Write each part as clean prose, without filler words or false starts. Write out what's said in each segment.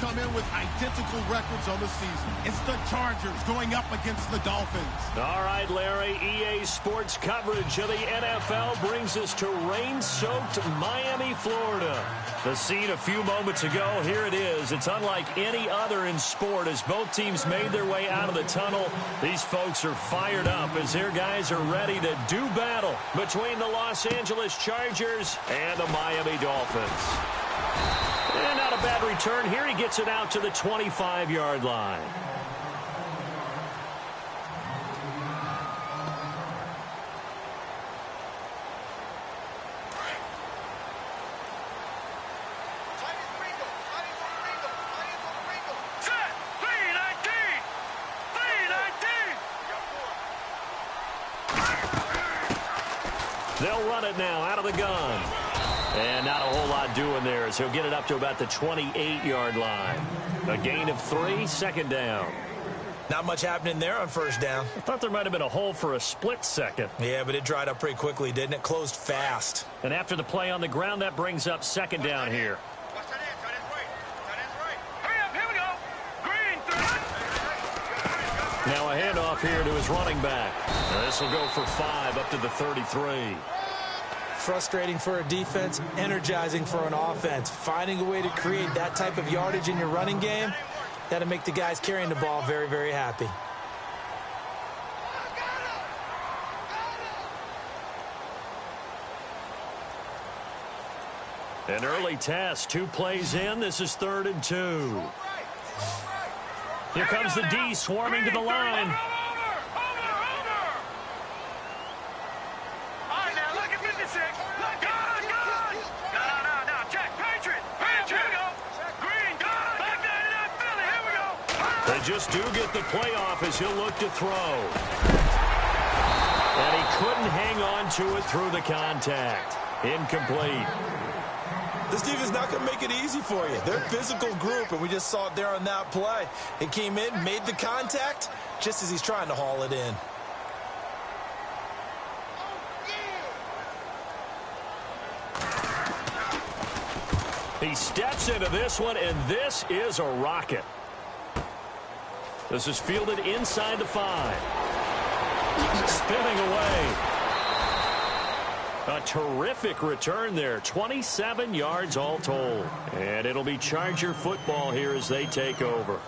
come in with identical records on the season. It's the Chargers going up against the Dolphins. All right, Larry, EA Sports coverage of the NFL brings us to rain-soaked Miami, Florida. The scene a few moments ago, here it is. It's unlike any other in sport as both teams made their way out of the tunnel. These folks are fired up as their guys are ready to do battle between the Los Angeles Chargers and the Miami Dolphins. And not a bad return here. He gets it out to the 25-yard line. They'll run it now out of the gun. And not a whole lot doing there as he'll get it up to about the 28-yard line. A gain of 3, second down. Not much happening there on first down. I thought there might have been a hole for a split second. Yeah, but it dried up pretty quickly, didn't it? Closed fast. And after the play on the ground, that brings up second down here. Now a handoff here to his running back. This will go for 5 up to the 33. Frustrating for a defense, energizing for an offense. Finding a way to create that type of yardage in your running game, that'll make the guys carrying the ball very, very happy. An early test, 2 plays in. This is 3rd and 2. Here comes the D swarming to the line. They just do get the playoff as he'll look to throw. And he couldn't hang on to it through the contact. Incomplete. This defense is not going to make it easy for you. They're a physical group, and we just saw it there on that play. It came in, made the contact, just as he's trying to haul it in. He steps into this one, and this is a rocket. This is fielded inside the 5. Spinning away. A terrific return there. 27 yards all told. And it'll be Charger football here as they take over.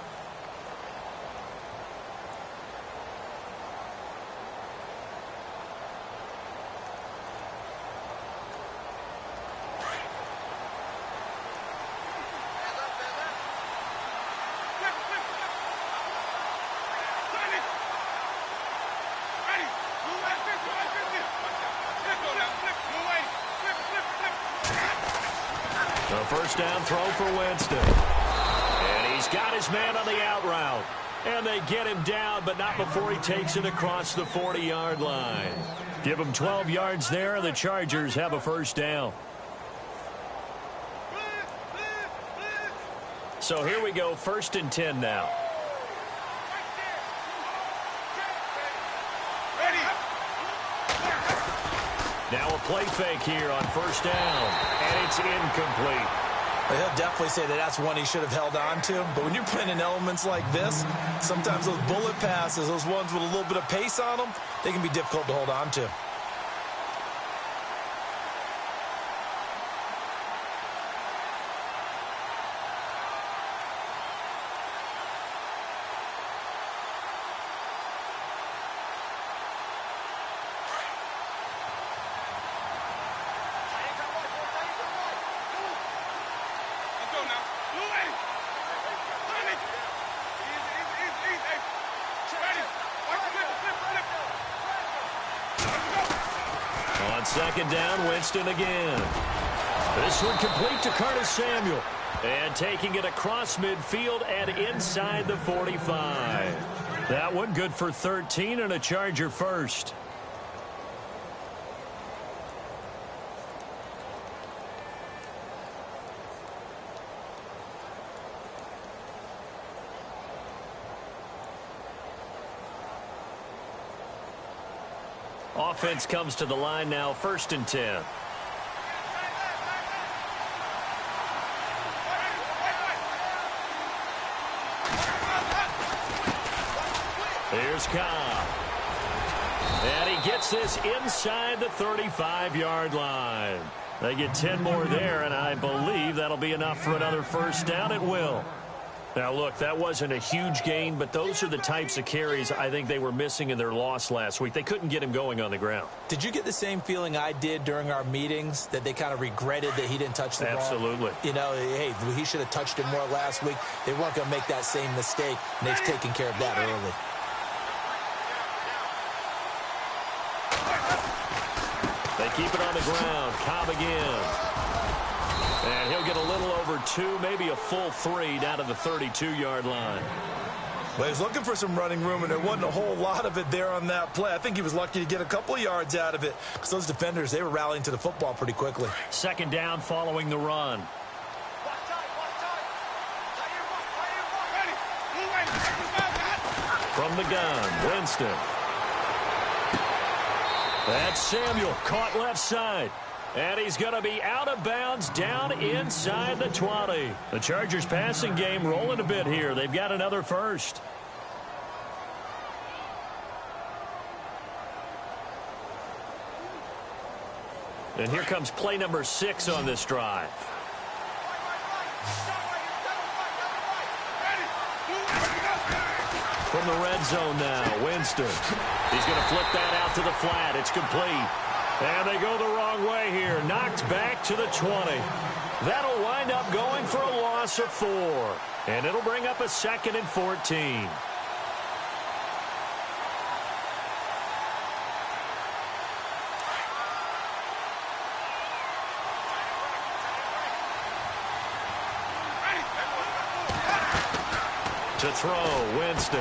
A first down throw for Winston. And he's got his man on the out route. And they get him down, but not before he takes it across the 40-yard line. Give him 12 yards there, and the Chargers have a first down. So here we go, 1st and 10 now. Now a play fake here on first down, and it's incomplete. He'll definitely say that that's one he should have held on to. But when you're playing in elements like this, sometimes those bullet passes, those ones with a little bit of pace on them, they can be difficult to hold on to. On second down, Winston again. This one complete to Curtis Samuel. And taking it across midfield and inside the 45. That one good for 13 and a Charger first. Offense comes to the line now, 1st and 10. Here's Cobb. And he gets this inside the 35-yard line. They get 10 more there, and I believe that'll be enough for another first down. It will. Now, look, that wasn't a huge gain, but those are the types of carries I think they were missing in their loss last week. They couldn't get him going on the ground. Did you get the same feeling I did during our meetings, that they kind of regretted that he didn't touch the ball? Absolutely. You know, hey, he should have touched it more last week. They weren't going to make that same mistake, and they've taken care of that early. They keep it on the ground. Cobb again. And he'll get a little over 2, maybe a full 3 down to the 32-yard line. Well, he was looking for some running room, and there wasn't a whole lot of it there on that play. I think he was lucky to get a couple of yards out of it, because those defenders, they were rallying to the football pretty quickly. Second down following the run. From the gun, Winston. That's Samuel, caught left side. And he's going to be out of bounds down inside the 20. The Chargers passing game rolling a bit here. They've got another first. And here comes play number 6 on this drive. From the red zone now, Winston. He's going to flip that out to the flat. It's complete. And they go the wrong way here. Knocked back to the 20. That'll wind up going for a loss of 4. And it'll bring up a 2nd and 14. To throw, Winston.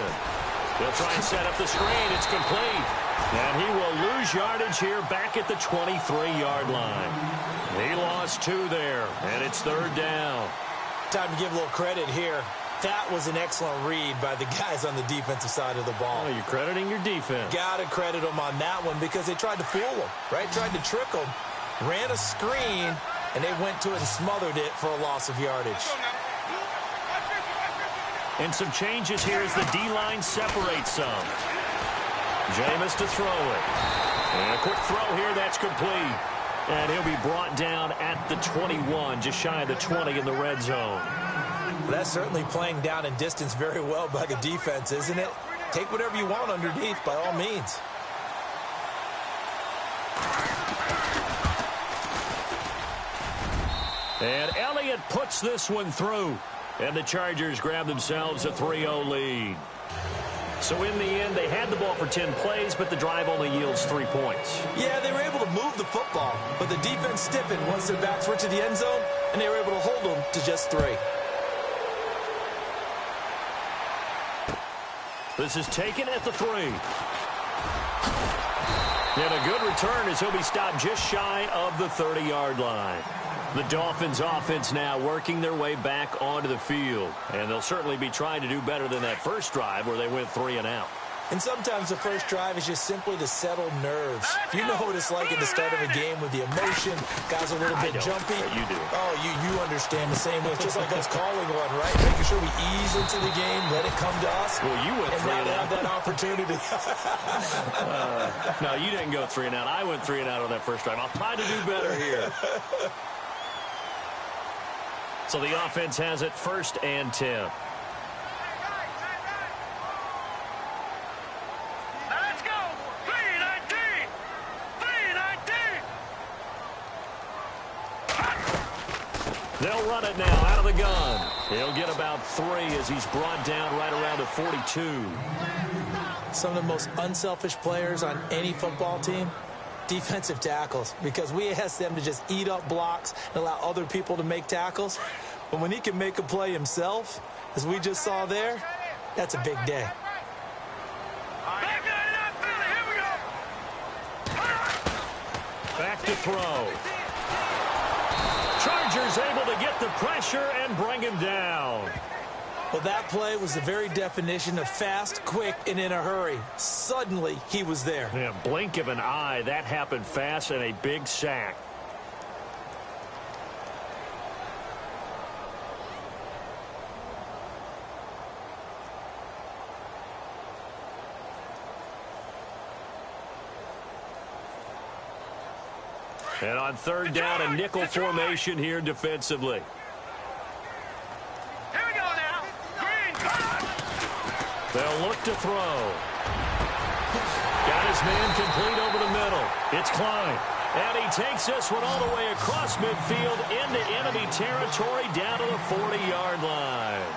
He'll try and set up the screen. It's complete. And he will lose yardage here back at the 23-yard line. He lost 2 there, and it's 3rd down. Time to give a little credit here. That was an excellent read by the guys on the defensive side of the ball. Oh, you're crediting your defense. Got to credit them on that one, because they tried to fool them, right? Tried to trick them. Ran a screen, and they went to it and smothered it for a loss of yardage. And some changes here as the D-line separates some. Jameis to throw it. And a quick throw here, that's complete. And he'll be brought down at the 21, just shy of the 20 in the red zone. Well, that's certainly playing down in distance very well by the defense, isn't it? Take whatever you want underneath, by all means. And Elliott puts this one through. And the Chargers grab themselves a 3-0 lead. So in the end, they had the ball for 10 plays, but the drive only yields 3 points. Yeah, they were able to move the football, but the defense stiffened once their backs were to the end zone, and they were able to hold them to just 3. This is taken at the 3. And a good return as he'll be stopped just shy of the 30-yard line. The Dolphins offense now working their way back onto the field. And they'll certainly be trying to do better than that first drive where they went 3 and out. And sometimes the first drive is just simply to settle nerves. You know what it's like at the start of a game with the emotion. Guys are a little bit jumpy. You do. Oh, you understand the same way. It's just like us calling one, right? Making sure we ease into the game, let it come to us. Well, you went 3 and out. Have that opportunity. No, you didn't go 3 and out. I went 3 and out on that first drive. I'll try to do better here. So the offense has it 1st and 10. They'll run it now out of the gun. He'll get about 3 as he's brought down right around the 42. Some of the most unselfish players on any football team, defensive tackles, because we ask them to just eat up blocks and allow other people to make tackles. But when he can make a play himself, as we just saw there, that's a big day. Back to throw. Chargers able to get the pressure and bring him down. Well, that play was the very definition of fast, quick, and in a hurry. Suddenly, he was there. Yeah, blink of an eye. That happened fast and a big sack. And on third down, a nickel formation here defensively. Here we go now. Green. They'll look to throw. Got his man complete over the middle. It's Klein. And he takes this one all the way across midfield into enemy territory down to the 40-yard line.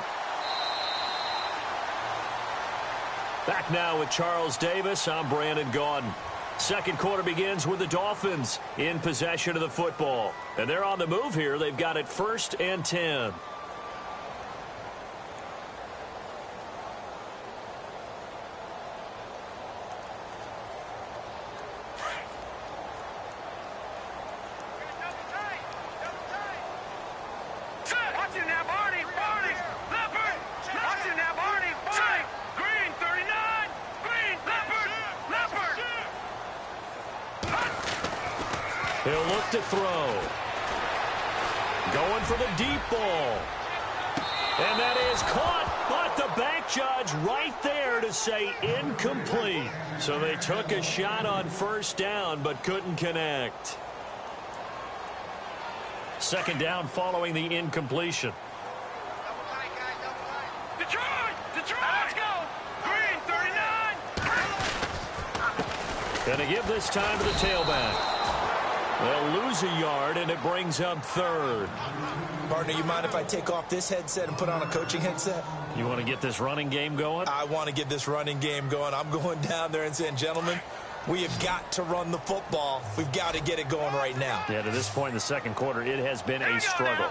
Back now with Charles Davis. I'm Brandon Gaudin. Second quarter begins with the Dolphins in possession of the football. And they're on the move here. They've got it 1st and 10. He'll look to throw. Going for the deep ball. And that is caught, but the back judge right there to say incomplete. So they took a shot on first down, but couldn't connect. Second down following the incompletion. Detroit! Let's go! Green, 39! Gonna give this time to the tailback. They'll lose a yard, and it brings up third. Partner, you mind if I take off this headset and put on a coaching headset? You want to get this running game going? I want to get this running game going. I'm going down there and saying, gentlemen, we have got to run the football. We've got to get it going right now. Yeah, to this point in the second quarter, it has been a struggle.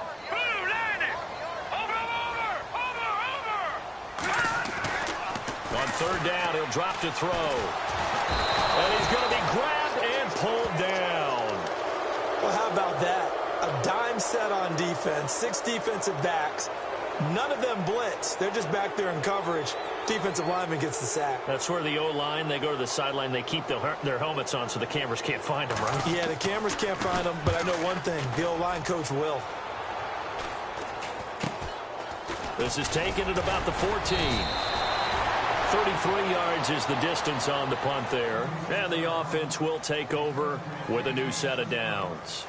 On third down, he'll drop to throw. And he's going to be grabbed and pulled down. Well, how about that? A dime set on defense, 6 defensive backs. None of them blitz. They're just back there in coverage. Defensive lineman gets the sack. That's where the O-line, they go to the sideline, they keep their helmets on so the cameras can't find them, right? Yeah, the cameras can't find them, but I know one thing. The O-line coach will. This is taken at about the 14. 33 yards is the distance on the punt there. And the offense will take over with a new set of downs.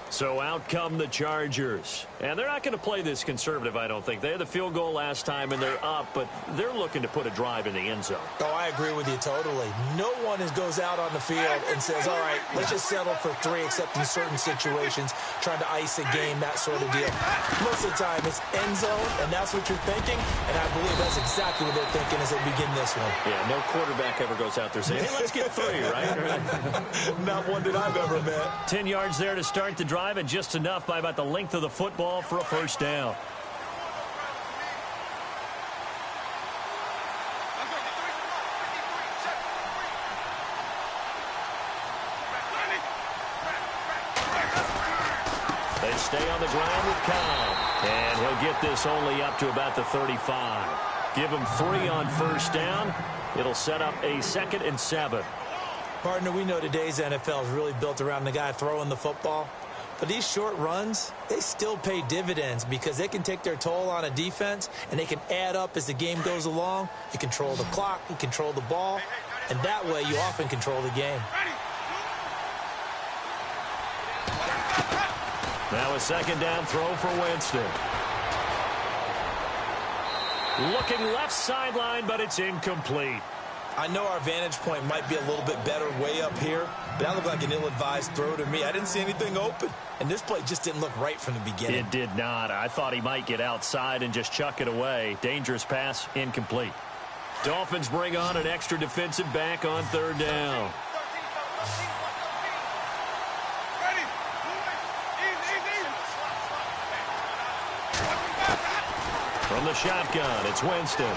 So out come the Chargers. And they're not going to play this conservative, I don't think. They had the field goal last time, and they're up, but they're looking to put a drive in the end zone. Oh, I agree with you totally. No one goes out on the field and says, all right, let's just settle for 3, except in certain situations, trying to ice a game, that sort of deal. Most of the time, it's end zone, and that's what you're thinking, and I believe that's exactly what they're thinking as they begin this one. Yeah, no quarterback ever goes out there saying, hey, let's get 3, right? Not one that I've ever met. 10 yards there to start the drive, and just enough by about the length of the football for a first down. They stay on the ground with Cobb, and he'll get this only up to about the 35. Give him 3 on first down. It'll set up a 2nd and 7. Partner, we know today's NFL is really built around the guy throwing the football. But these short runs, they still pay dividends because they can take their toll on a defense, and they can add up as the game goes along. You control the clock, you control the ball, and that way you often control the game. Now a 2nd down throw for Winston. Looking left sideline, but it's incomplete. I know our vantage point might be a little bit better way up here, but that looked like an ill-advised throw to me. I didn't see anything open, and this play just didn't look right from the beginning. It did not. I thought he might get outside and just chuck it away. Dangerous pass, incomplete. Dolphins bring on an extra defensive back on third down. From the shotgun, it's Winston.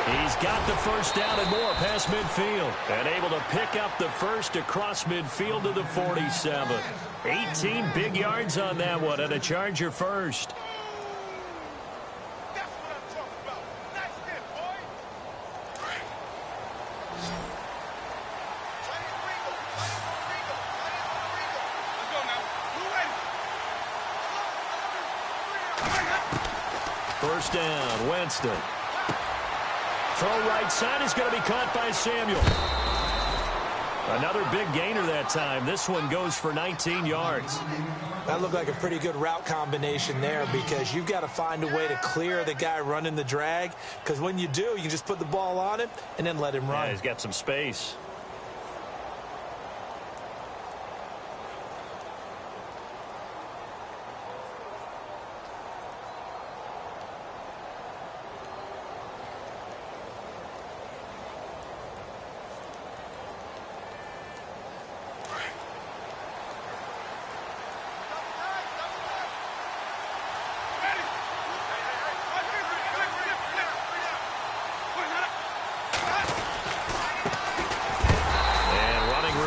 He's got the first down and more past midfield. And able to pick up the first across midfield to the 47. 18 big yards on that one, and a Charger first. That's what I'm talking about. Nice hit, boy. Let's go now. First down, Winston. Throw right side is going to be caught by Samuel. Another big gainer that time. This one goes for 19 yards. That looked like a pretty good route combination there because you've got to find a way to clear the guy running the drag, because when you do, you just put the ball on him and then let him run. Yeah, he's got some space.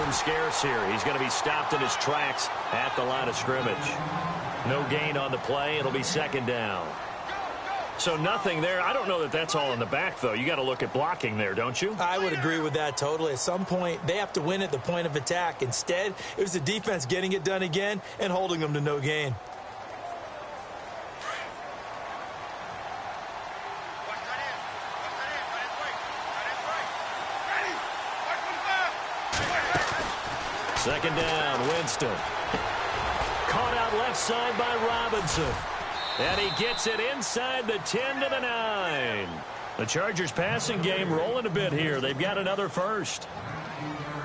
Scarce here. He's going to be stopped in his tracks at the line of scrimmage. No gain on the play. It'll be second down. So nothing there. I don't know that that's all in the back, though. You got to look at blocking there, don't you? I would agree with that totally. At some point, they have to win at the point of attack. Instead, it was the defense getting it done again and holding them to no gain. Second down, Winston. Caught out left side by Robinson. And he gets it inside the 10 to the 9. The Chargers passing game rolling a bit here. They've got another first.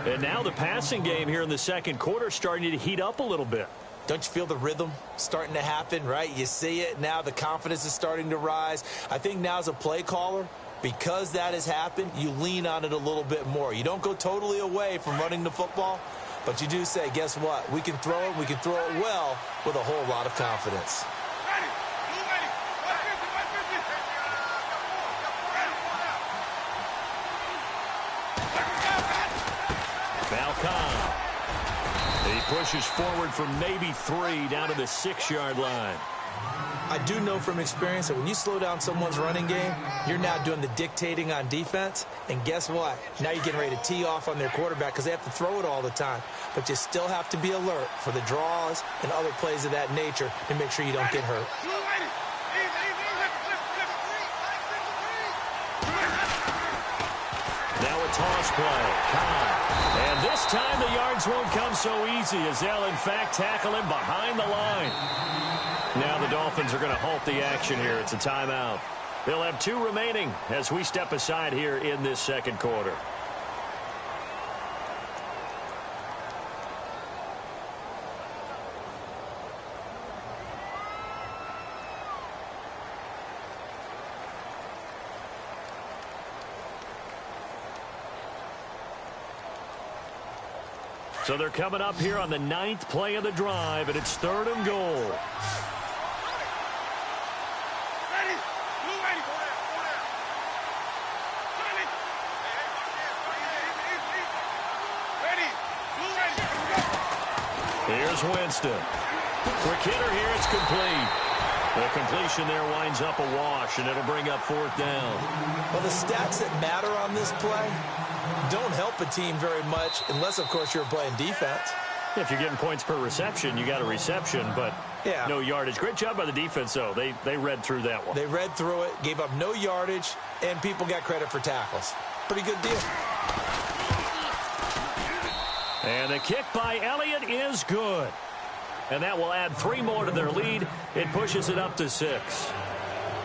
And now the passing game here in the second quarter starting to heat up a little bit. Don't you feel the rhythm starting to happen, right? You see it. Now the confidence is starting to rise. I think now as a play caller, because that has happened, you lean on it a little bit more. You don't go totally away from running the football, but you do say, guess what? We can throw it. We can throw it well with a whole lot of confidence. Falcon. He pushes forward for maybe 3 down to the 6-yard line. I do know from experience that when you slow down someone's running game, you're now doing the dictating on defense. And guess what? Now you're getting ready to tee off on their quarterback because they have to throw it all the time. But you still have to be alert for the draws and other plays of that nature to make sure you don't get hurt. Now a toss play. And this time the yards won't come so easy as they'll, in fact, tackle him behind the line. Now the Dolphins are going to halt the action here. It's a timeout. They'll have 2 remaining as we step aside here in this second quarter. So they're coming up here on the 9th play of the drive, and it's 3rd and goal. Here's Winston. Quick hitter here. It's complete. The completion there winds up a wash, and it'll bring up 4th down. Well, the stats that matter on this play don't help a team very much unless, of course, you're playing defense. If you're getting points per reception, you got a reception, but no yardage. Great job by the defense, though. They read through that one. They read through it, gave up no yardage, and people got credit for tackles. Pretty good deal. And the kick by Elliott is good. And that will add 3 more to their lead. It pushes it up to 6.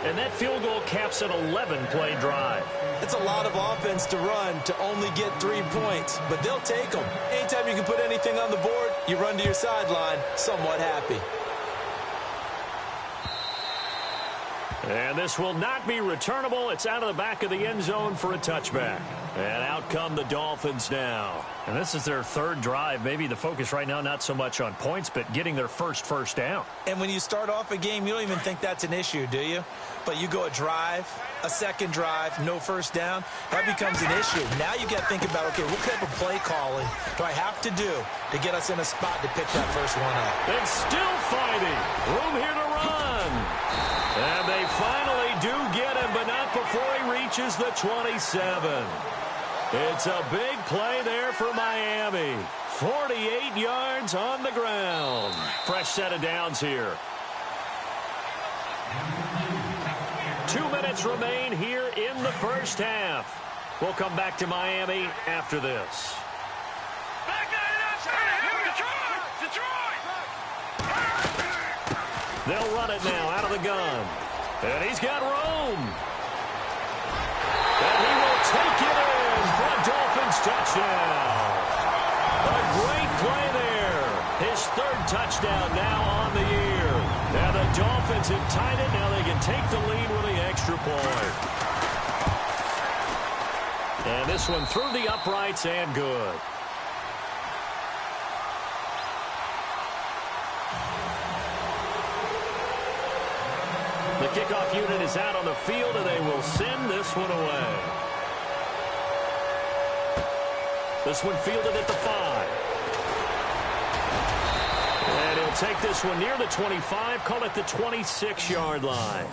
And that field goal caps an 11-play drive. It's a lot of offense to run to only get 3 points, but they'll take them. Anytime you can put anything on the board, you run to your sideline somewhat happy. And this will not be returnable. It's out of the back of the end zone for a touchback. And out come the Dolphins now. And this is their 3rd drive. Maybe the focus right now not so much on points, but getting their first down. And when you start off a game, you don't even think that's an issue, do you? But you go a drive, a second drive, no first down, that becomes an issue. Now you got to think about, okay, what type of play calling do I have to do to get us in a spot to pick that first one up? And still fighting. Room here to run. And they finally do get him, but not before he reaches the 27. It's a big play there for Miami. 48 yards on the ground. Fresh set of downs here. 2 minutes remain here in the first half. We'll come back to Miami after this. They'll run it now out of the gun. And he's got room. And he will take it in for a Dolphins touchdown. A great play there. His third touchdown now on the year. Now the Dolphins have tied it. Now they can take the lead with the extra point. And this one through the uprights and good. The kickoff unit is out on the field, and they will send this one away. This one fielded at the 5. And he'll take this one near the 25, call it the 26-yard line.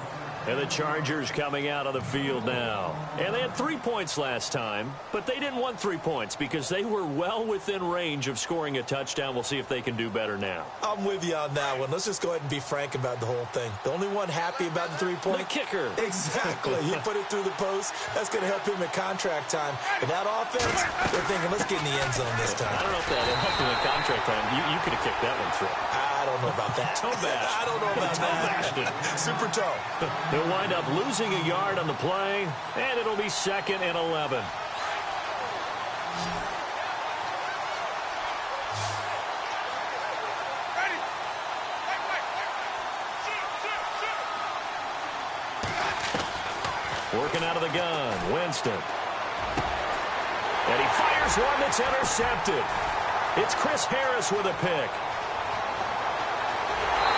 And the Chargers coming out of the field now. And they had 3 points last time, but they didn't want 3 points because they were well within range of scoring a touchdown. We'll see if they can do better now. I'm with you on that one. Let's just go ahead and be frank about the whole thing. The only one happy about the 3-point? The kicker. Exactly. He put it through the post. That's going to help him in contract time. But that offense, they're thinking, let's get in the end zone this time. I don't know if that helped him in contract time. You could have kicked that one through. I don't know about that. Toe bash. I don't know about that. Super toe. They'll wind up losing a yard on the play, and it'll be 2nd and 11. Ready? Wait. Shoot. Working out of the gun, Winston. And he fires one that's intercepted. It's Chris Harris with a pick.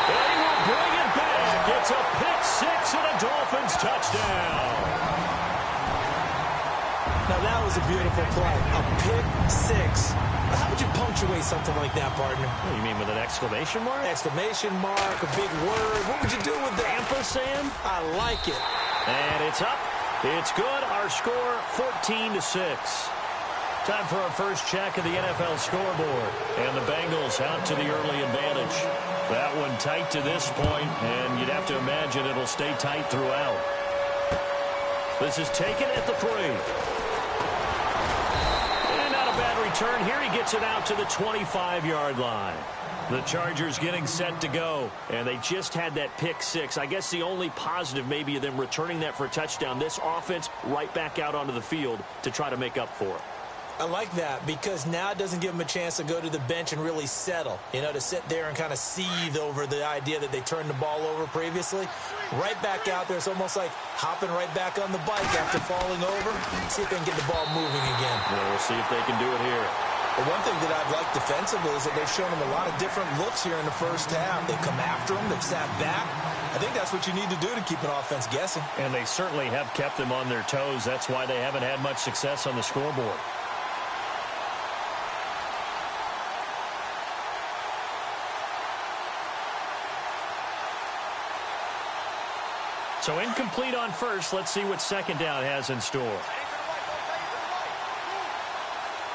And he will bring it back. It's a pick 6 and a Dolphins touchdown. Now, that was a beautiful play. A pick 6. How would you punctuate something like that, partner? What do you mean, with an exclamation mark? Exclamation mark, a big word. What would you do with that? Ampersand? I like it. And it's up. It's good. Our score, 14-6. Time for our first check of the NFL scoreboard. And the Bengals out to the early advantage. That one tight to this point, and you'd have to imagine it'll stay tight throughout. This is taken at the 3. And not a bad return. Here he gets it out to the 25-yard line. The Chargers getting set to go, and they just had that pick 6. I guess the only positive maybe of them returning that for a touchdown. This offense right back out onto the field to try to make up for it. I like that because now it doesn't give them a chance to go to the bench and really settle, to sit there and kind of seethe over the idea that they turned the ball over previously. Right back out there, it's almost like hopping right back on the bike after falling over. See if they can get the ball moving again. Well, we'll see if they can do it here. But one thing that I've liked defensively is that they've shown them a lot of different looks here in the first half. They've come after them. They've sat back. I think that's what you need to do to keep an offense guessing. And they certainly have kept them on their toes. That's why they haven't had much success on the scoreboard. So incomplete on first. Let's see what second down has in store.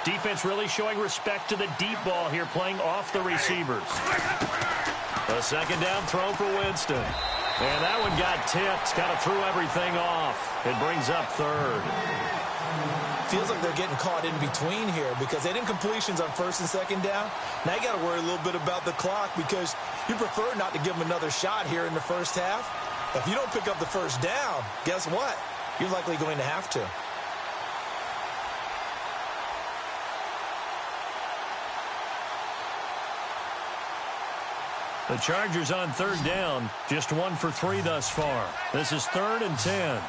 Defense really showing respect to the deep ball here, playing off the receivers. A second down throw for Winston. And that one got tipped, kind of threw everything off. It brings up 3rd. Feels like they're getting caught in between here because they didn't completions on 1st and 2nd down. Now you got to worry a little bit about the clock because you prefer not to give them another shot here in the first half. If you don't pick up the first down, guess what? You're likely going to have to. The Chargers on 3rd down, just 1 for 3 thus far. This is 3rd and 10. Ready?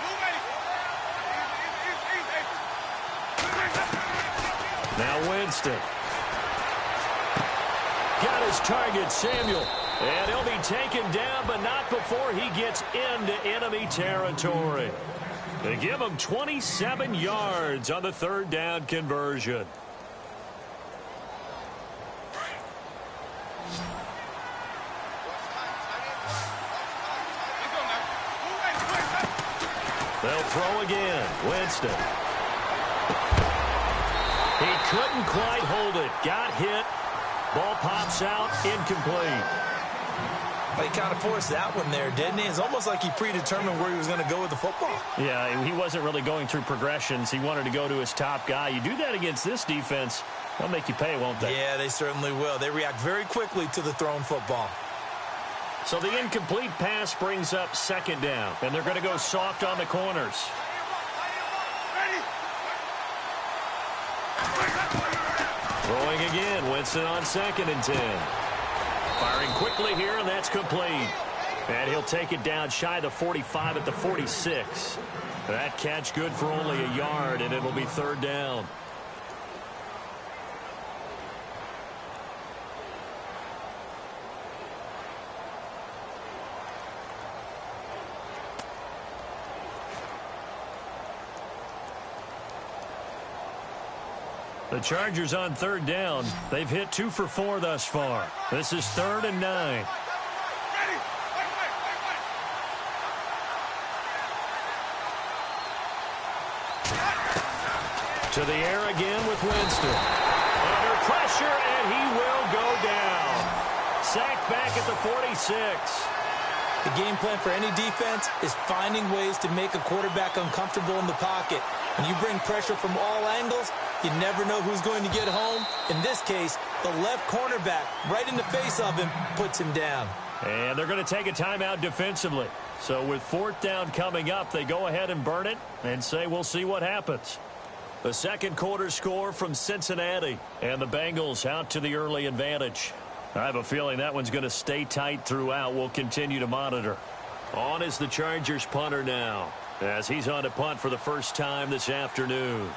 Move ready. Now Winston. Got his target, Samuel. And he'll be taken down, but not before he gets into enemy territory. They give him 27 yards on the 3rd down conversion. They'll throw again. Winston. He couldn't quite hold it. Got hit. Ball pops out. Incomplete. He kind of forced that one there, didn't he? It's almost like he predetermined where he was going to go with the football. Yeah, he wasn't really going through progressions. He wanted to go to his top guy. You do that against this defense, they'll make you pay, won't they? Yeah, they certainly will. They react very quickly to the thrown football. So the incomplete pass brings up second down, and they're going to go soft on the corners. Throwing again, Winston on 2nd and 10. Firing quickly here, and that's complete. And he'll take it down shy of the 45 at the 46. That catch good for only a yard, and it'll be 3rd down. The Chargers on 3rd down. They've hit 2 for 4 thus far. This is 3rd and 9. To the air again with Winston. Under pressure, and he will go down. Sacked back at the 46. The game plan for any defense is finding ways to make a quarterback uncomfortable in the pocket. When you bring pressure from all angles, you never know who's going to get home. In this case, the left cornerback, right in the face of him, puts him down. And they're going to take a timeout defensively. So with 4th down coming up, they go ahead and burn it and say we'll see what happens. The second quarter score from Cincinnati, and the Bengals out to the early advantage. I have a feeling that one's going to stay tight throughout. We'll continue to monitor. On is the Chargers punter now, as he's on to punt for the first time this afternoon.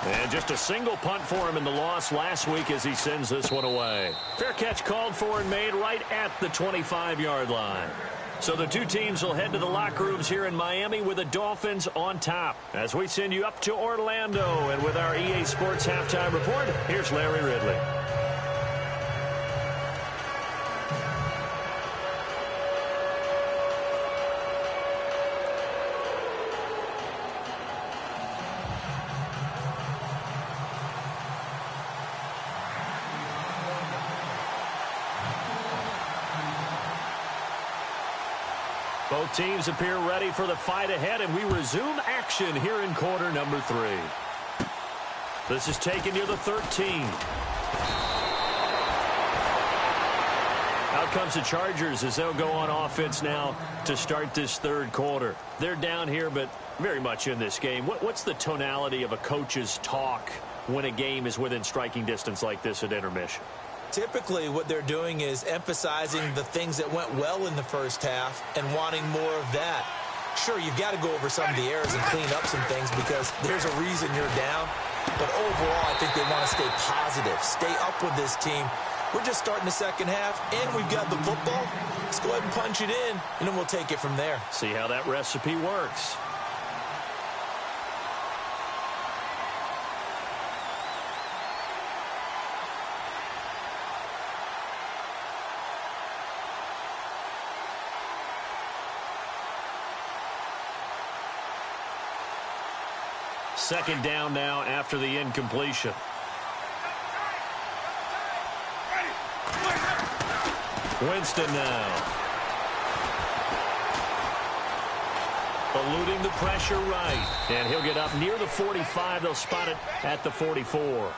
And just a single punt for him in the loss last week as he sends this one away. Fair catch called for and made right at the 25-yard line. So the two teams will head to the locker rooms here in Miami with the Dolphins on top. As we send you up to Orlando, and with our EA Sports Halftime Report, here's Larry Ridley. Both teams appear ready for the fight ahead, and we resume action here in quarter number 3. This is taken near the 13. Out comes the Chargers as they'll go on offense now to start this third quarter. They're down here, but very much in this game. What's the tonality of a coach's talk when a game is within striking distance like this at intermission? Typically, what they're doing is emphasizing the things that went well in the first half and wanting more of that. Sure, you've got to go over some of the errors and clean up some things because there's a reason you're down. But overall, I think they want to stay positive, stay up with this team. We're just starting the second half, and we've got the football. Let's go ahead and punch it in, and then we'll take it from there. See how that recipe works. Second down now after the incompletion. Winston now. Eluding the pressure right. And he'll get up near the 45. They'll spot it at the 44.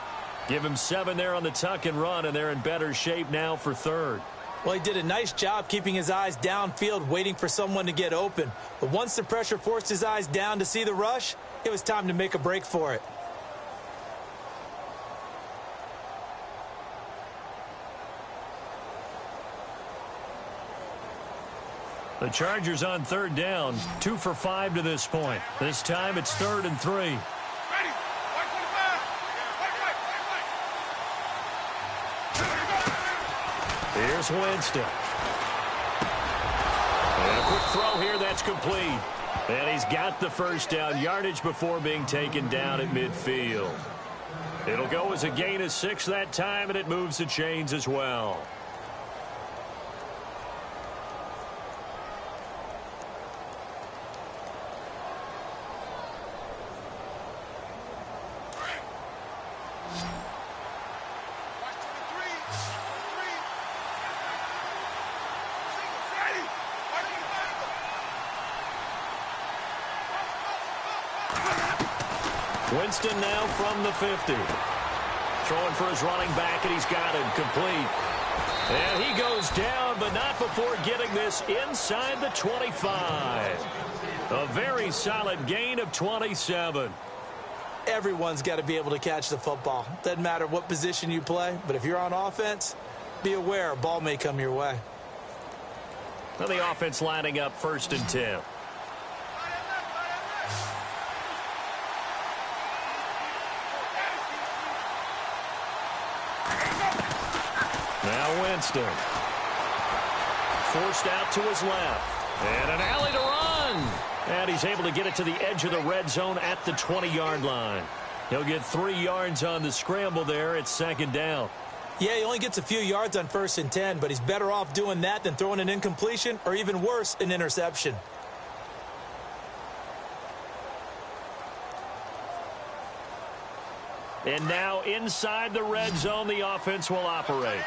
Give him 7 there on the tuck and run, and they're in better shape now for third. Well, he did a nice job keeping his eyes downfield, waiting for someone to get open. But once the pressure forced his eyes down to see the rush, it was time to make a break for it. The Chargers on third down, 2 for 5 to this point. This time it's 3rd and 3. Ready. 125. Here's Winston. And a quick throw here, that's complete. And he's got the first down, yardage before being taken down at midfield. It'll go as a gain of 6 that time, and it moves the chains as well. Winston now from the 50. Throwing for his running back, and he's got it complete. And he goes down, but not before getting this inside the 25. A very solid gain of 27. Everyone's got to be able to catch the football. Doesn't matter what position you play, but if you're on offense, be aware a ball may come your way. Well, the offense lining up 1st and 10. Now Winston. Forced out to his left. And an alley to run. And he's able to get it to the edge of the red zone at the 20-yard line. He'll get 3 yards on the scramble there. It's 2nd down. Yeah, he only gets a few yards on 1st and 10, but he's better off doing that than throwing an incompletion or even worse, an interception. And now inside the red zone, the offense will operate.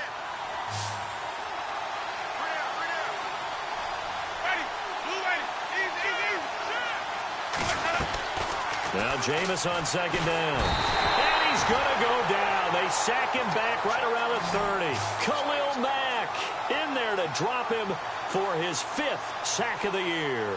Now Jameis on 2nd down. And he's going to go down. They sack him back right around the 30. Khalil Mack in there to drop him for his 5th sack of the year.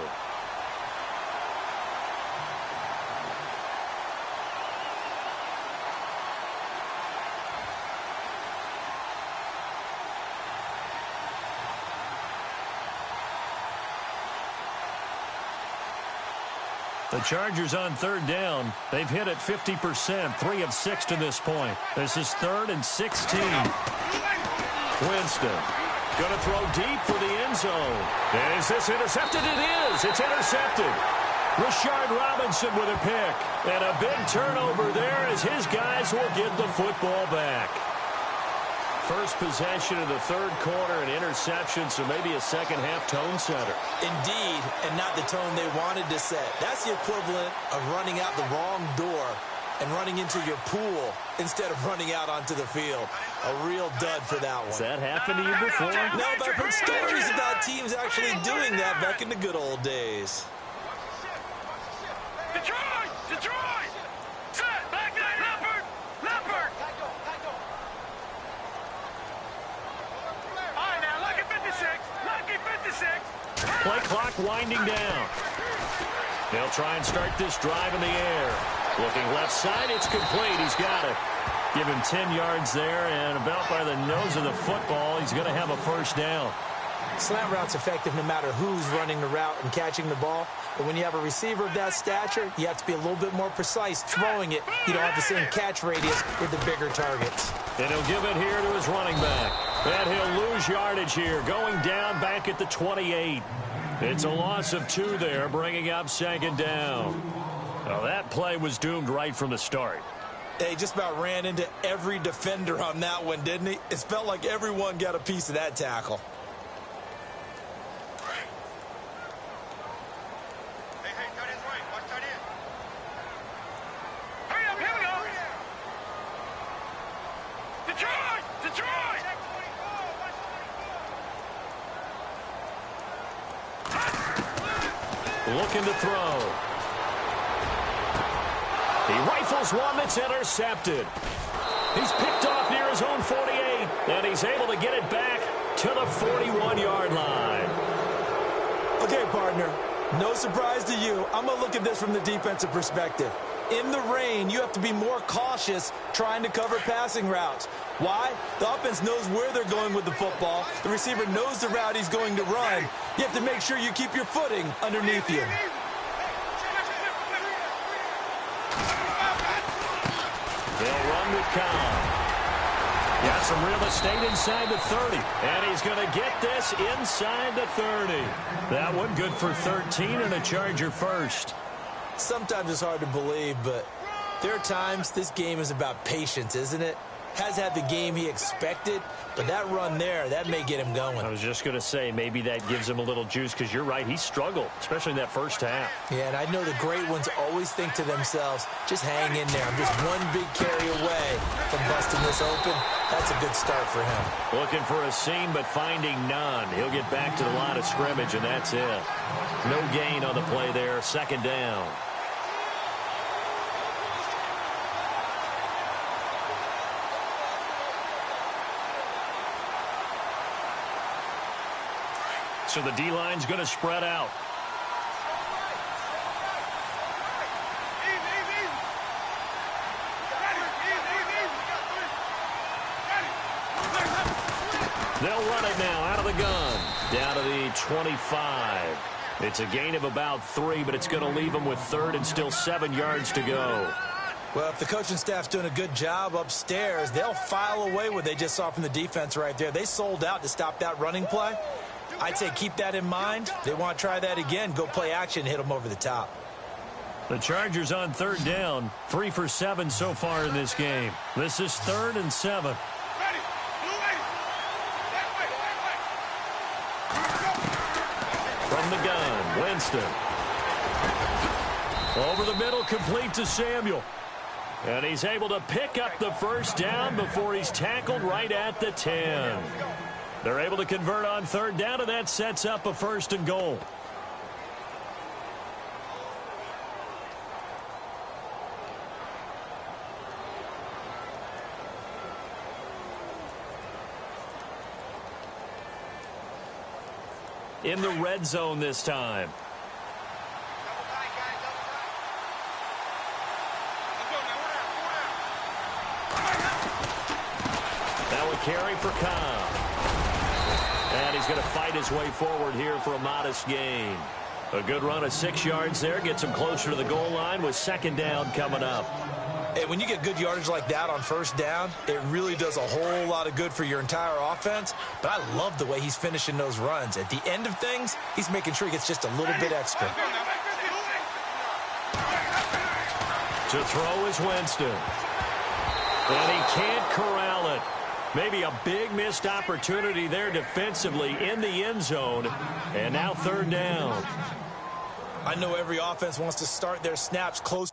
The Chargers on 3rd down. They've hit it 50%, 3 of 6 to this point. This is 3rd and 16. Winston going to throw deep for the end zone. And is this intercepted? It is. It's intercepted. Rashard Robinson with a pick. And a big turnover there as his guys will get the football back. First possession of the 3rd quarter, an interception, so maybe a second-half tone setter. Indeed, and not the tone they wanted to set. That's the equivalent of running out the wrong door and running into your pool instead of running out onto the field. A real dud for that one. Has that happened to you before? No, but I've heard stories about teams actually doing that back in the good old days. Detroit! Detroit! Set! Back there, Leopard! Leopard! All right, now, lucky 56. Lucky 56. Play clock winding down. They'll try and start this drive in the air. Looking left side, it's complete. He's got it. Give him 10 yards there, and about by the nose of the football, he's going to have a 1st down. Slant route's effective no matter who's running the route and catching the ball. But when you have a receiver of that stature, you have to be a little bit more precise throwing it. You don't have the same catch radius with the bigger targets. And he'll give it here to his running back. And he'll lose yardage here, going down back at the 28. It's a loss of 2 there, bringing up 2nd down. Well, that play was doomed right from the start. They just about ran into every defender on that one, didn't he? It felt like everyone got a piece of that tackle. Hey, tight end's right. Watch tight end. Hurry up, here we go. Detroit! Detroit! Looking to throw. He rifles one that's intercepted. He's picked off near his own 48, and he's able to get it back to the 41-yard line. Okay, partner, no surprise to you. I'm going to look at this from the defensive perspective. In the rain, you have to be more cautious trying to cover passing routes. Why? The offense knows where they're going with the football. The receiver knows the route he's going to run. You have to make sure you keep your footing underneath you. They'll run with Cobb. Got some real estate inside the 30. And he's going to get this inside the 30. That one good for 13 and a Charger 1st. Sometimes it's hard to believe, but there are times this game is about patience, isn't it? Has had the game he expected, but that run there, that may get him going. I was just going to say, maybe that gives him a little juice, because you're right, he struggled, especially in that 1st half. Yeah, and I know the great ones always think to themselves, just hang in there. I'm just one big carry away from busting this open. That's a good start for him. Looking for a seam, but finding none. He'll get back to the line of scrimmage, and that's it. No gain on the play there, 2nd down. So the D-line's going to spread out. They'll run it now out of the gun. Down to the 25. It's a gain of about 3, but it's going to leave them with third and still 7 yards to go. Well, if the coaching staff's doing a good job upstairs, they'll file away what they just saw from the defense right there. They sold out to stop that running play. I'd say keep that in mind. They want to try that again. Go play action and hit them over the top. The Chargers on third down. 3 for 7 so far in this game. This is 3rd and 7. From the gun, Winston. Over the middle, complete to Samuel. And he's able to pick up the first down before he's tackled right at the 10. They're able to convert on third down, and that sets up a 1st and goal. In the red zone this time. Now a carry for Cobb. And he's going to fight his way forward here for a modest gain. A good run of 6 yards there. Gets him closer to the goal line with 2nd down coming up. Hey, when you get good yardage like that on 1st down, it really does a whole lot of good for your entire offense. But I love the way he's finishing those runs. At the end of things, he's making sure he gets just a little bit extra. To throw is Winston. And he can't corral it. Maybe a big missed opportunity there defensively in the end zone. And now 3rd down. I know every offense wants to start their snaps close.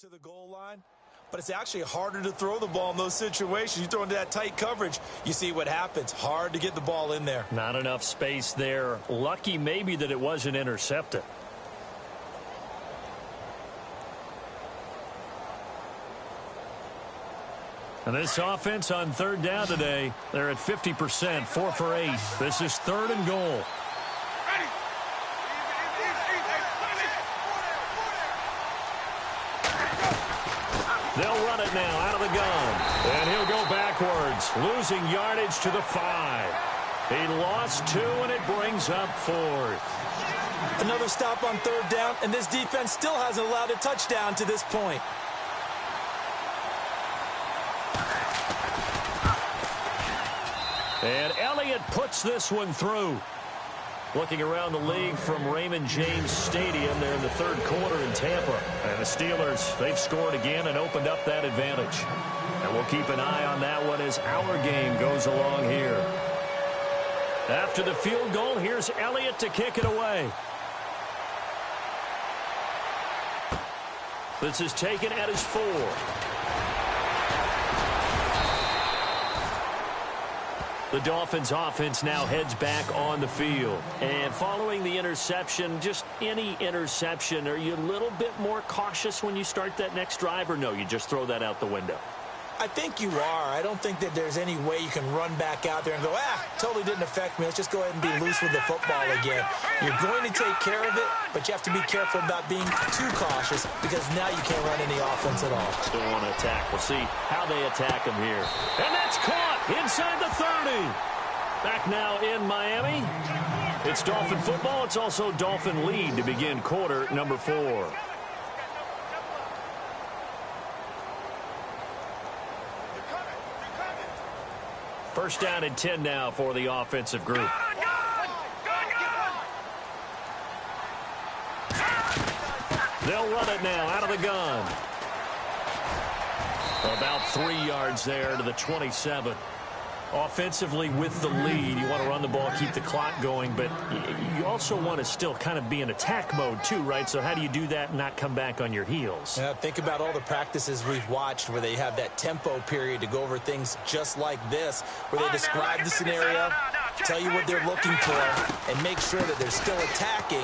To the goal line, but it's actually harder to throw the ball in those situations. You throw into that tight coverage, you see what happens. Hard to get the ball in there. Not enough space there. Lucky maybe that it wasn't intercepted. And this offense on 3rd down today, they're at 50%, 4 for 8. This is 3rd and goal. They'll run it now out of the gun. And he'll go backwards, losing yardage to the 5. He lost 2, and it brings up 4th. Another stop on 3rd down, and this defense still hasn't allowed a touchdown to this point. And Elliott puts this one through. Looking around the league from Raymond James Stadium, they're in the 3rd quarter in Tampa. And the Steelers, they've scored again and opened up that advantage. And we'll keep an eye on that one as our game goes along here. After the field goal, here's Elliott to kick it away. This is taken at his 4. The Dolphins offense now heads back on the field. And following the interception, just any interception, are you a little bit more cautious when you start that next drive, or no, you just throw that out the window? I think you are. I don't think that there's any way you can run back out there and go, totally didn't affect me. Let's just go ahead and be loose with the football again. You're going to take care of it, but you have to be careful about being too cautious because now you can't run any offense at all. Still want to attack. We'll see how they attack him here. And that's caught inside the 30. Back now in Miami. It's Dolphin football. It's also Dolphin lead to begin quarter number 4. First down and 10 now for the offensive group. They'll run it now out of the gun. About 3 yards there to the 27. Offensively with the lead, you want to run the ball, keep the clock going, but you also want to still kind of be in attack mode too, right? So how do you do that and not come back on your heels? Yeah, think about all the practices we've watched where they have that tempo period to go over things just like this, where they describe the scenario, tell you what they're looking for, and make sure that they're still attacking,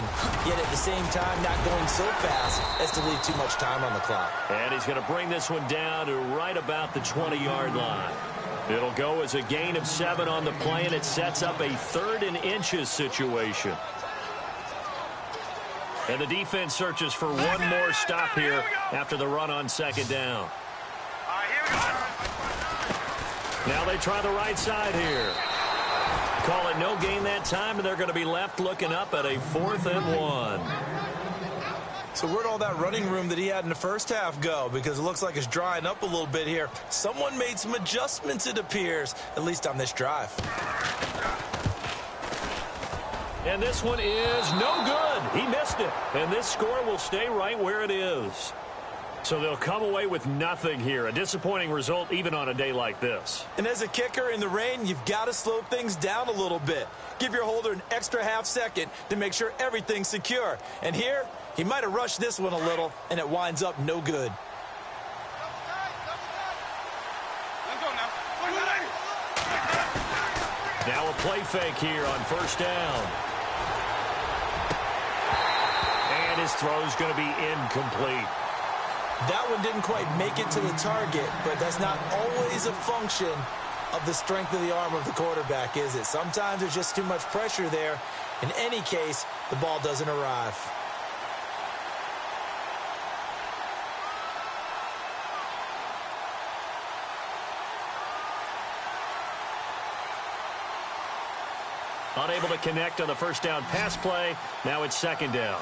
yet at the same time not going so fast as to leave too much time on the clock. And he's going to bring this one down to right about the 20-yard line. It'll go as a gain of 7 on the play, and it sets up a 3rd and inches situation. And the defense searches for one more stop here after the run on 2nd down. Now they try the right side here. Call it no gain that time, and they're going to be left looking up at a 4th and 1. So where'd all that running room that he had in the first half go? Because it looks like it's drying up a little bit here. Someone made some adjustments, it appears, at least on this drive. And this one is no good. He missed it. And this score will stay right where it is. So they'll come away with nothing here. A disappointing result even on a day like this. And as a kicker in the rain, you've got to slow things down a little bit. Give your holder an extra half second to make sure everything's secure. And here, he might have rushed this one a little, and it winds up no good. Now a play fake here on 1st down. And his throw's going to be incomplete. That one didn't quite make it to the target, but that's not always a function of the strength of the arm of the quarterback, is it? Sometimes there's just too much pressure there. In any case, the ball doesn't arrive. Unable to connect on the 1st down pass play. Now it's 2nd down.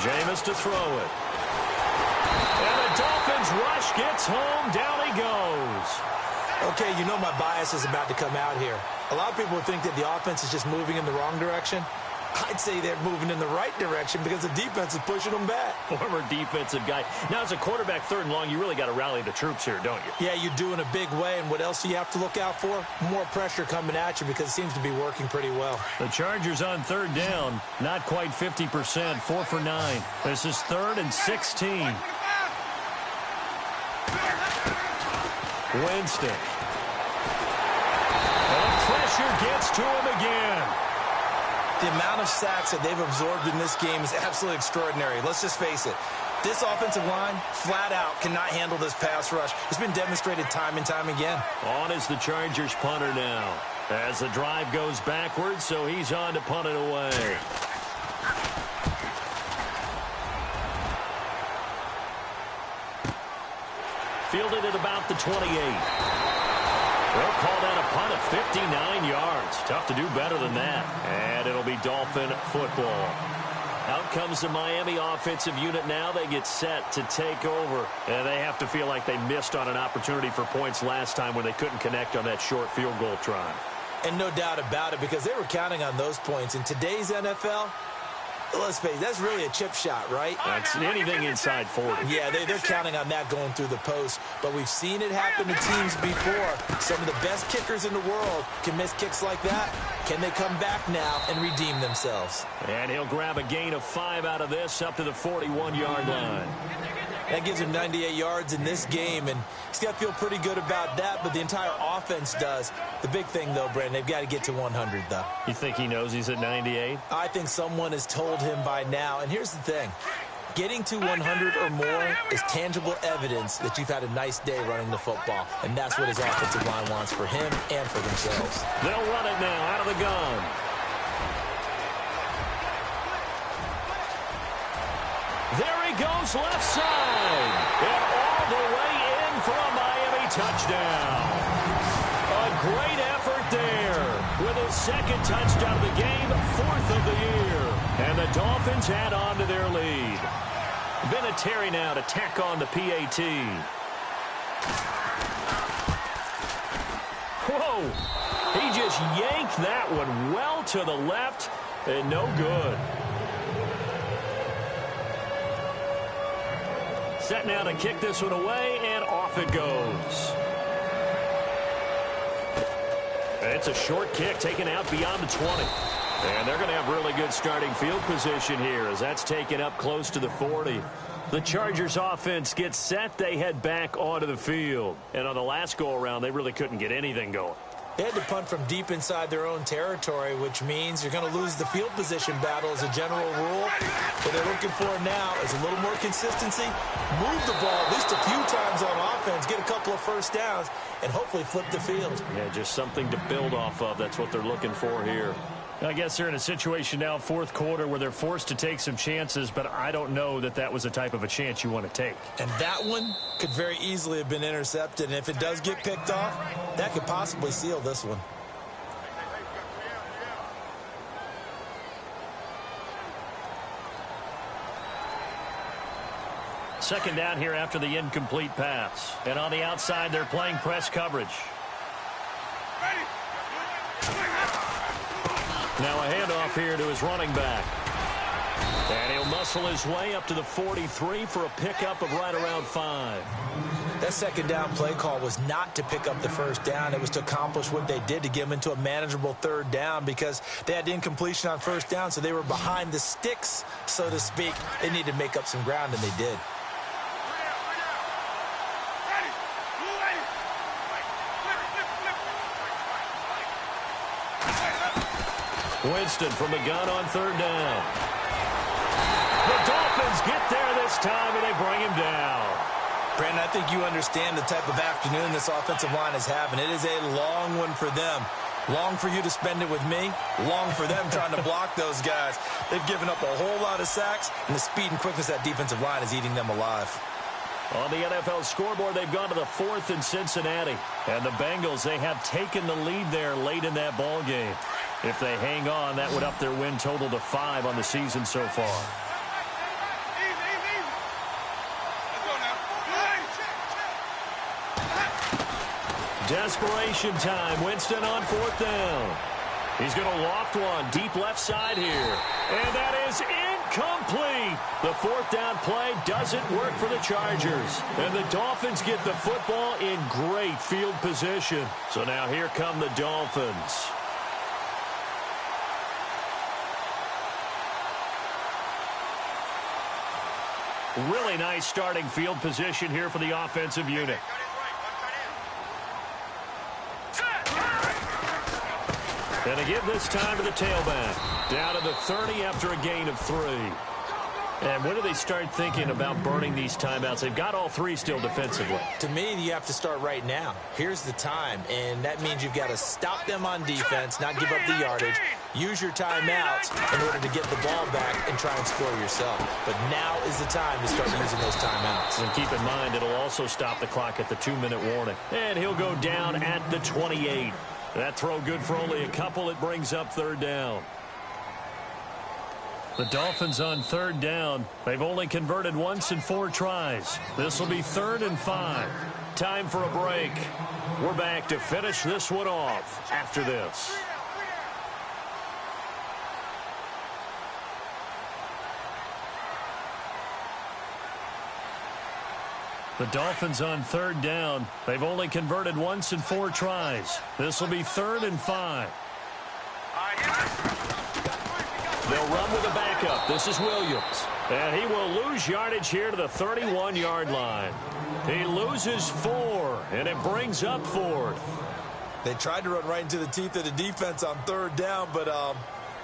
Jameis to throw it. And the Dolphins rush gets home. Down he goes. Okay, you know my bias is about to come out here. A lot of people think that the offense is just moving in the wrong direction. I'd say they're moving in the right direction because the defense is pushing them back. Former defensive guy. Now, as a quarterback 3rd and long, you really got to rally the troops here, don't you? Yeah, you do in a big way. And what else do you have to look out for? More pressure coming at you because it seems to be working pretty well. The Chargers on 3rd down. Not quite 50%. 4 for 9. This is 3rd and 16. Winston. And pressure gets to him again. The amount of sacks that they've absorbed in this game is absolutely extraordinary. Let's just face it. This offensive line, flat out, cannot handle this pass rush. It's been demonstrated time and time again. On is the Chargers punter now. As the drive goes backwards, so he's on to punt it away. Fielded at about the 28. They'll call that a punt of 59 yards. Tough to do better than that. And it'll be Dolphin football. Out comes the Miami offensive unit now. They get set to take over. And they have to feel like they missed on an opportunity for points last time when they couldn't connect on that short field goal try. And no doubt about it, because they were counting on those points. In today's NFL, let's face it, that's really a chip shot, right? That's anything inside 40. Yeah, they're counting on that going through the post. But we've seen it happen to teams before. Some of the best kickers in the world can miss kicks like that. Can they come back now and redeem themselves? And he'll grab a gain of 5 out of this up to the 41-yard line. That gives him 98 yards in this game, and he's got to feel pretty good about that, but the entire offense does. The big thing, though, Brandon, they've got to get to 100, though. You think he knows he's at 98? I think someone has told him by now, and here's the thing. Getting to 100 or more is tangible evidence that you've had a nice day running the football, and that's what his offensive line wants for him and for themselves. They'll run it now out of the gun. There he goes left side. And all the way in for a Miami touchdown. A great effort there. With his 2nd touchdown of the game, 4th of the year. And the Dolphins add on to their lead. Vinatieri now to tack on the PAT. Whoa! He just yanked that one well to the left and no good. Set now to kick this one away, and off it goes. It's a short kick taken out beyond the 20. And they're going to have really good starting field position here as that's taken up close to the 40. The Chargers offense gets set. They head back onto the field. And on the last go-around, they really couldn't get anything going. They had to punt from deep inside their own territory, which means you're going to lose the field position battle as a general rule. What they're looking for now is a little more consistency, move the ball at least a few times on offense, get a couple of first downs, and hopefully flip the field. Yeah, just something to build off of. That's what they're looking for here. I guess they're in a situation now, fourth quarter, where they're forced to take some chances, but I don't know that that was the type of a chance you want to take. And that one could very easily have been intercepted, and if it does get picked off, that could possibly seal this one. Second down here after the incomplete pass. And on the outside, they're playing press coverage. Now a handoff here to his running back. And he'll muscle his way up to the 43 for a pickup of right around 5. That second down play call was not to pick up the first down. It was to accomplish what they did to get them into a manageable third down because they had incompletion on first down, so they were behind the sticks, so to speak. They needed to make up some ground, and they did. Winston from the gun on third down. The Dolphins get there this time, and they bring him down. Brandon, I think you understand the type of afternoon this offensive line is having. It is a long one for them. Long for you to spend it with me. Long for them trying to block those guys. They've given up a whole lot of sacks, and the speed and quickness of that defensive line is eating them alive. On the NFL scoreboard, they've gone to the 4th in Cincinnati. And the Bengals, they have taken the lead there late in that ball game. If they hang on, that would up their win total to 5 on the season so far. Desperation time. Winston on 4th down. He's going to loft one deep left side here. And that is incomplete. The 4th down play doesn't work for the Chargers. And the Dolphins get the football in great field position. So now here come the Dolphins. Really nice starting field position here for the offensive unit. And they give this time to the tailback. Down to the 30 after a gain of 3. And when do they start thinking about burning these timeouts? They've got all 3 still defensively. To me, you have to start right now. Here's the time, and that means you've got to stop them on defense, not give up the yardage, use your timeouts in order to get the ball back and try and score yourself. But now is the time to start using those timeouts. And keep in mind, it'll also stop the clock at the 2-minute warning. And he'll go down at the 28. That throw good for only a couple. It brings up 3rd down. The Dolphins on 3rd down. They've only converted once in 4 tries. This will be 3rd and 5. Time for a break. We're back to finish this one off after this. The Dolphins on 3rd down. They've only converted once in 4 tries. This will be 3rd and 5. They'll run with a backup. This is Williams. And he will lose yardage here to the 31-yard line. He loses 4, and it brings up 4th. They tried to run right into the teeth of the defense on 3rd down, but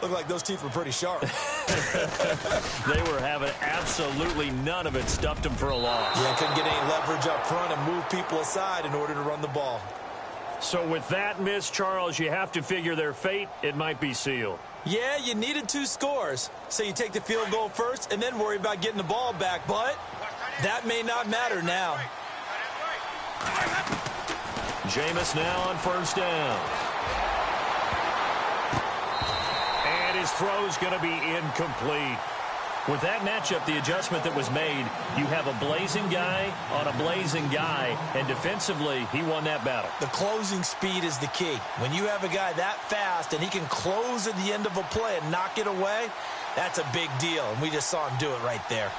looked like those teeth were pretty sharp. They were having absolutely none of it. Stuffed them for a loss. Yeah, couldn't get any leverage up front and move people aside in order to run the ball. So with that miss, Charles, you have to figure their fate. It might be sealed. Yeah, you needed 2 scores. So you take the field goal first and then worry about getting the ball back. But that may not matter now. Jameis now on 1st down. And his throw's going to be incomplete. With that matchup, the adjustment that was made, you have a blazing guy on a blazing guy, and defensively, he won that battle. The closing speed is the key. When you have a guy that fast and he can close at the end of a play and knock it away, that's a big deal, and we just saw him do it right there.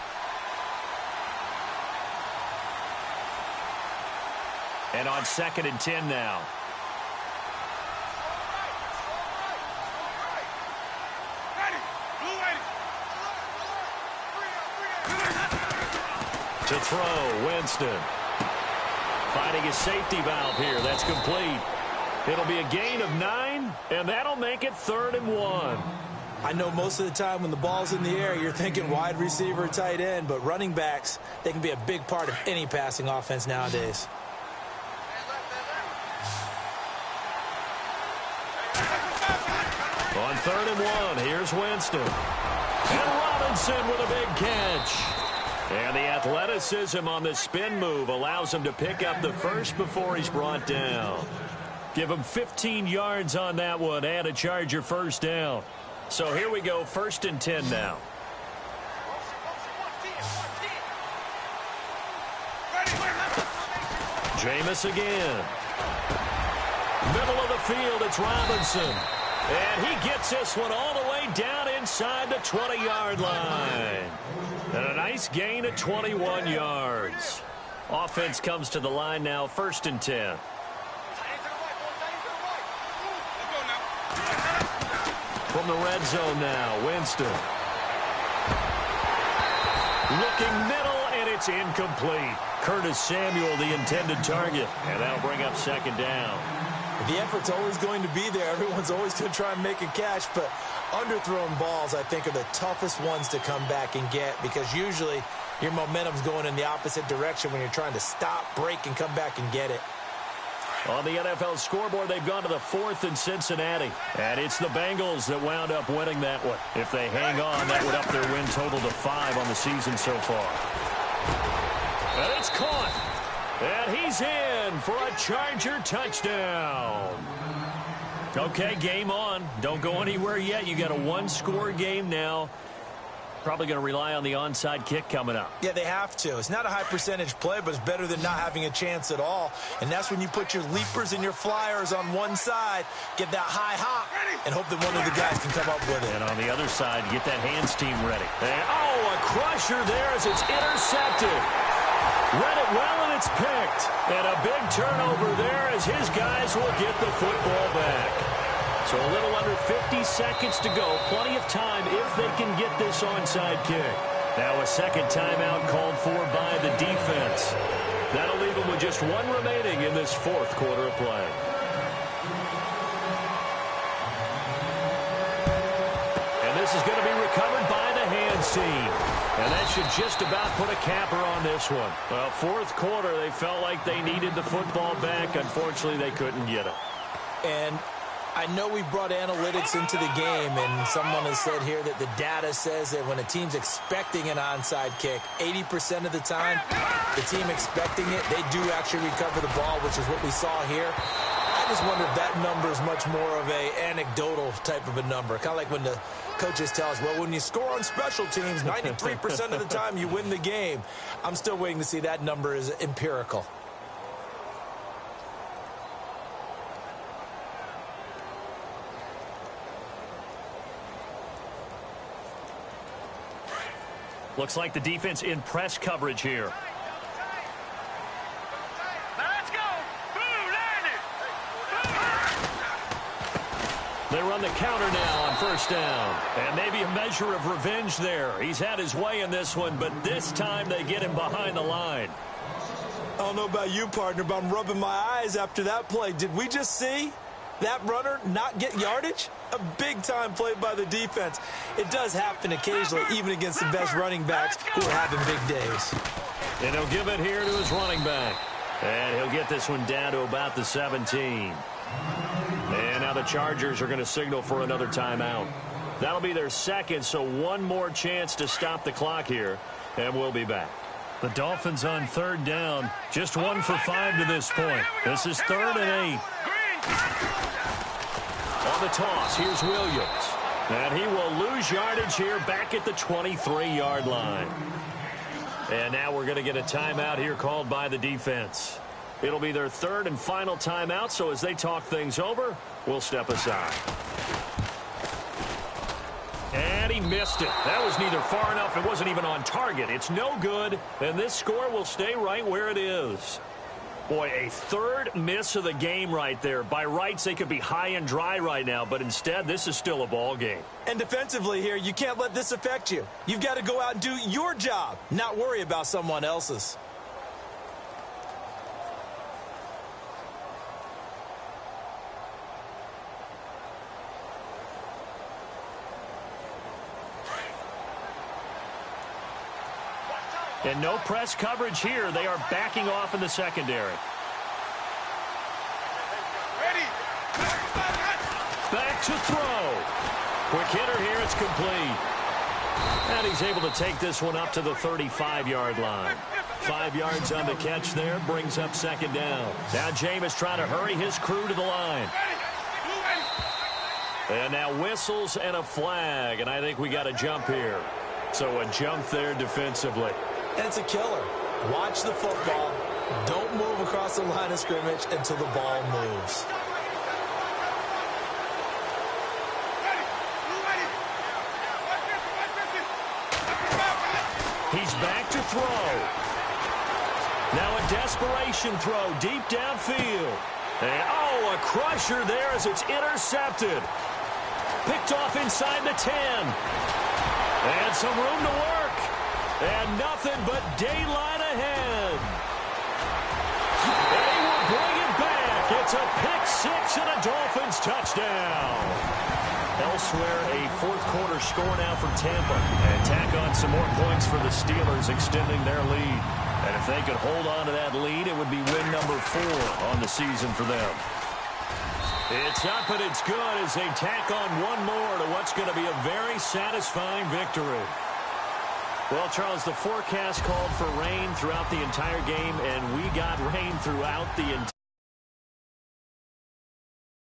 And on 2nd and 10 now. To throw, Winston. Finding his safety valve here. That's complete. It'll be a gain of 9, and that'll make it 3rd and 1. I know most of the time when the ball's in the air, you're thinking wide receiver, tight end, but running backs, they can be a big part of any passing offense nowadays. On 3rd and 1, here's Winston. And Robinson with a big catch. And the athleticism on the spin move allows him to pick up the first before he's brought down. Give him 15 yards on that one and a Charger first down. So here we go, 1st and 10 now. Jameis again. Middle of the field, it's Robinson. And he gets this one all the way down inside the 20-yard line. And a nice gain of 21 yards. Offense comes to the line now, 1st and 10. From the red zone now, Winston. Looking middle, and it's incomplete. Curtis Samuel, the intended target. And that'll bring up 2nd down. The effort's always going to be there. Everyone's always going to try and make a catch, but underthrown balls, I think, are the toughest ones to come back and get because usually your momentum's going in the opposite direction when you're trying to stop, break, and come back and get it. On the NFL scoreboard, they've gone to the 4th in Cincinnati. And it's the Bengals that wound up winning that one. If they hang on, that would up their win total to 5 on the season so far. And it's caught. And he's in for a Charger touchdown. Okay, game on. Don't go anywhere yet. You got a 1-score game now. Probably going to rely on the onside kick coming up. Yeah, they have to. It's not a high percentage play, but it's better than not having a chance at all. And that's when you put your leapers and your flyers on one side, get that high hop, and hope that one of the guys can come up with it. And on the other side, get that hands team ready. And, oh, a crusher there as it's intercepted. Read it well, and it's picked. And a big turnover there as his guys will get the football back. So a little under 50 seconds to go. Plenty of time if they can get this onside kick. Now a second timeout called for by the defense. That'll leave them with just 1 remaining in this 4th quarter of play. And this is going to be recovered by the hands team. And that should just about put a capper on this one. Well, 4th quarter, they felt like they needed the football back. Unfortunately, they couldn't get it. And I know we brought analytics into the game, and someone has said here that the data says that when a team's expecting an onside kick, 80% of the time, the team expecting it, they do actually recover the ball, which is what we saw here. I just wonder if that number is much more of a anecdotal type of a number. Kind of like when the coaches tell us, well, when you score on special teams, 93% of the time you win the game. I'm still waiting to see that number is empirical. Looks like the defense in press coverage here. Let's go. Boo, They run the counter now on 1st down. And maybe a measure of revenge there. He's had his way in this one, but this time they get him behind the line. I don't know about you, partner, but I'm rubbing my eyes after that play. Did we just see that runner not get yardage? A big-time play by the defense. It does happen occasionally, even against the best running backs who are having big days. And he'll give it here to his running back. And he'll get this one down to about the 17. And now the Chargers are going to signal for another timeout. That'll be their 2nd, so 1 more chance to stop the clock here. And we'll be back. The Dolphins on 3rd down. Just 1 for 5 to this point. This is 3rd and 8. On the toss, here's Williams. And he will lose yardage here back at the 23-yard line. And now we're going to get a timeout here called by the defense. It'll be their 3rd and final timeout, so as they talk things over, we'll step aside. And he missed it. That was neither far enough. It wasn't even on target. It's no good, and this score will stay right where it is. Boy, a third miss of the game right there. By rights, they could be high and dry right now, but instead, this is still a ball game. And defensively here, you can't let this affect you. You've got to go out and do your job, not worry about someone else's. And no press coverage here. They are backing off in the secondary. Ready. Back to throw. Quick hitter here. It's complete. And he's able to take this one up to the 35-yard line. 5 yards on the catch there. Brings up second down. Now Jameis trying to hurry his crew to the line. And now whistles and a flag. And I think we got a jump here. So a jump there defensively. And it's a killer. Watch the football. Don't move across the line of scrimmage until the ball moves. He's back to throw. Now a desperation throw deep downfield. And, oh, a crusher there as it's intercepted. Picked off inside the 10. And some room to work. And nothing but daylight ahead. They will bring it back. It's a pick six and a Dolphins touchdown. Elsewhere, a fourth-quarter score now for Tampa. And tack on some more points for the Steelers, extending their lead. And if they could hold on to that lead, it would be win number 4 on the season for them. It's up and it's good as they tack on one more to what's going to be a very satisfying victory. Well, Charles, the forecast called for rain throughout the entire game, and we got rain throughout the entire